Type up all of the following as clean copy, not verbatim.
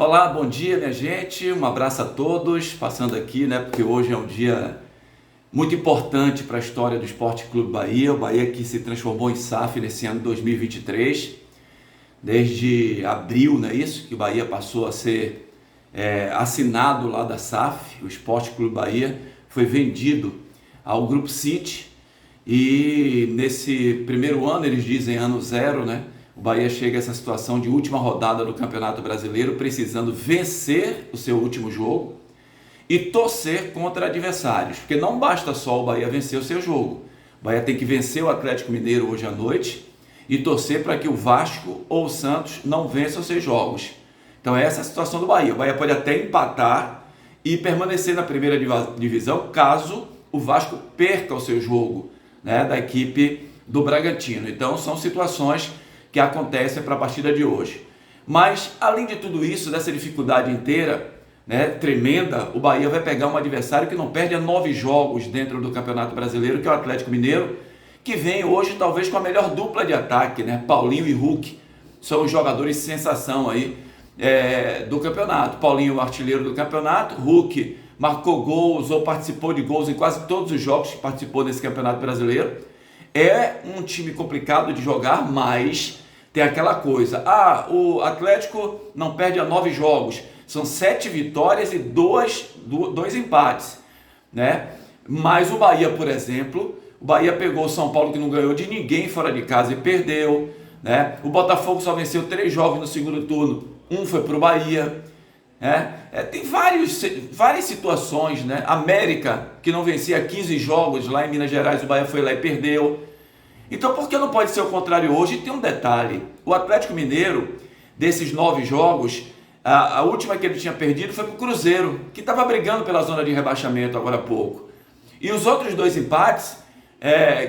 Olá, bom dia, minha gente. Um abraço a todos. Passando aqui, né? Porque hoje é um dia muito importante para a história do Esporte Clube Bahia. O Bahia que se transformou em SAF nesse ano de 2023. Desde abril, não é isso? Que o Bahia passou a ser assinado lá da SAF. O Esporte Clube Bahia foi vendido ao Grupo City. E nesse primeiro ano, eles dizem ano zero, né? O Bahia chega a essa situação de última rodada do Campeonato Brasileiro, precisando vencer o seu último jogo e torcer contra adversários, porque não basta só o Bahia vencer o seu jogo. O Bahia tem que vencer o Atlético Mineiro hoje à noite e torcer para que o Vasco ou o Santos não vençam os seus jogos. Então essa é a situação do Bahia. O Bahia pode até empatar e permanecer na primeira divisão caso o Vasco perca o seu jogo, né, da equipe do Bragantino. Então são situações que acontecem para a partida de hoje. Mas, além de tudo isso, dessa dificuldade inteira, né, tremenda, o Bahia vai pegar um adversário que não perde há 9 jogos dentro do Campeonato Brasileiro, que é o Atlético Mineiro, que vem hoje talvez com a melhor dupla de ataque, né? Paulinho e Hulk são os jogadores sensação aí do campeonato. Paulinho, o artilheiro do campeonato, Hulk marcou gols ou participou de gols em quase todos os jogos que participou desse Campeonato Brasileiro. É um time complicado de jogar, mas tem aquela coisa, o Atlético não perde há 9 jogos, são 7 vitórias e 2 empates, né? Mas o Bahia, por exemplo, o Bahia pegou o São Paulo, que não ganhou de ninguém fora de casa e perdeu, né? O Botafogo só venceu 3 jogos no segundo turno, um foi para o Bahia, né? Tem várias situações, né? América, que não vencia 15 jogos lá em Minas Gerais, o Bahia foi lá e perdeu. Então por que não pode ser o contrário hoje? E tem um detalhe, o Atlético Mineiro, desses 9 jogos, a última que ele tinha perdido foi para o Cruzeiro, que estava brigando pela zona de rebaixamento agora há pouco. E os outros 2 empates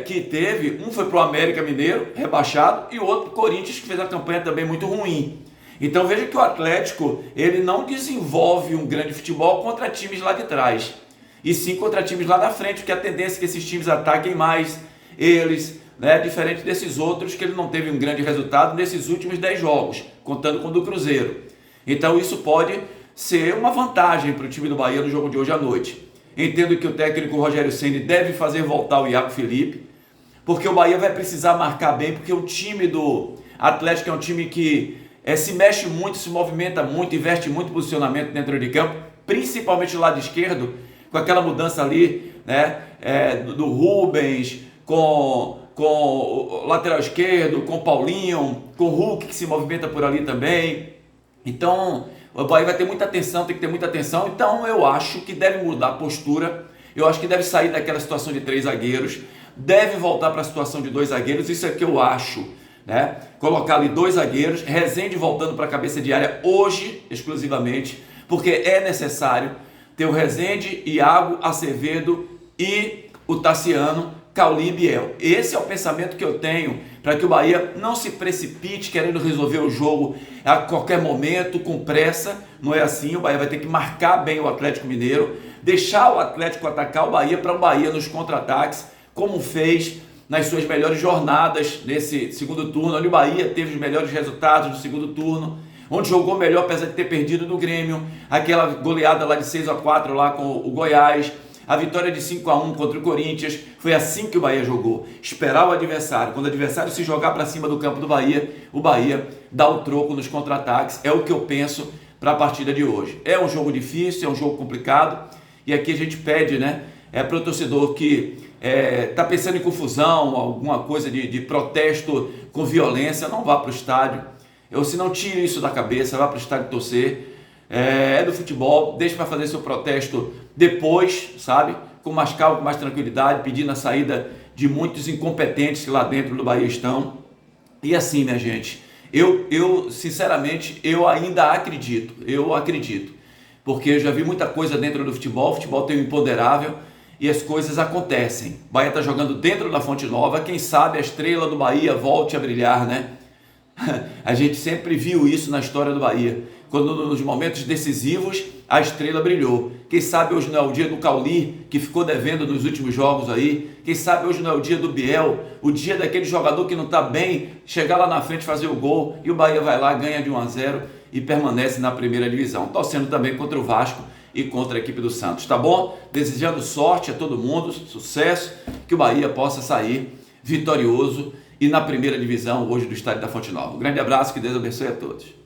que teve, um foi para o América Mineiro, rebaixado, e o outro para o Corinthians, que fez a campanha também muito ruim. Então veja que o Atlético, ele não desenvolve um grande futebol contra times lá de trás, e sim contra times lá da frente, porque a tendência é que esses times ataquem mais eles, né? Diferente desses outros, que ele não teve um grande resultado nesses últimos 10 jogos, contando com o do Cruzeiro. Então isso pode ser uma vantagem para o time do Bahia no jogo de hoje à noite. Entendo que o técnico Rogério Ceni deve fazer voltar o Iago Felipe, porque o Bahia vai precisar marcar bem, porque o time do Atlético é um time que se mexe muito, se movimenta muito, investe muito posicionamento dentro de campo, principalmente do lado esquerdo, com aquela mudança ali, né, do Rubens, com o lateral esquerdo, com o Paulinho, com o Hulk, que se movimenta por ali também. Então o Bahia vai ter muita atenção, tem que ter muita atenção. Então eu acho que deve mudar a postura, eu acho que deve sair daquela situação de 3 zagueiros, deve voltar para a situação de 2 zagueiros, isso é que eu acho, né? Colocar ali 2 zagueiros, Rezende voltando para a cabeça de área hoje exclusivamente, porque é necessário ter o Rezende, Iago, Acevedo e o Tassiano, Cauli e Biel. Esse é o pensamento que eu tenho para que o Bahia não se precipite querendo resolver o jogo a qualquer momento, com pressa. Não é assim, o Bahia vai ter que marcar bem o Atlético Mineiro, deixar o Atlético atacar o Bahia para o Bahia nos contra-ataques, como fez nas suas melhores jornadas nesse segundo turno, onde o Bahia teve os melhores resultados no segundo turno, onde jogou melhor apesar de ter perdido do Grêmio, aquela goleada lá de 6-4 lá com o Goiás, a vitória de 5-1 contra o Corinthians. Foi assim que o Bahia jogou, esperar o adversário, quando o adversário se jogar para cima do campo do Bahia, o Bahia dá o troco nos contra-ataques. É o que eu penso para a partida de hoje. É um jogo difícil, é um jogo complicado, e aqui a gente pede, né, para o torcedor que está pensando em confusão, alguma coisa de protesto com violência, não vá para o estádio. Se não tire isso da cabeça, vá para o estádio torcer. É do futebol, deixe para fazer seu protesto depois, sabe? Com mais calma, com mais tranquilidade, pedindo a saída de muitos incompetentes que lá dentro do Bahia estão. E assim, minha gente, eu sinceramente, eu ainda acredito, porque eu já vi muita coisa dentro do futebol. O futebol tem um imponderável e as coisas acontecem. O Bahia está jogando dentro da Fonte Nova, quem sabe a estrela do Bahia volte a brilhar, né? A gente sempre viu isso na história do Bahia, quando nos momentos decisivos a estrela brilhou. Quem sabe hoje não é o dia do Cauli, que ficou devendo nos últimos jogos aí. Quem sabe hoje não é o dia do Biel, o dia daquele jogador que não está bem, chegar lá na frente, fazer o gol, e o Bahia vai lá, ganha de 1-0 e permanece na primeira divisão, torcendo também contra o Vasco e contra a equipe do Santos, tá bom? Desejando sorte a todo mundo, sucesso, que o Bahia possa sair vitorioso e na primeira divisão hoje do estádio da Fonte Nova. Um grande abraço, que Deus abençoe a todos.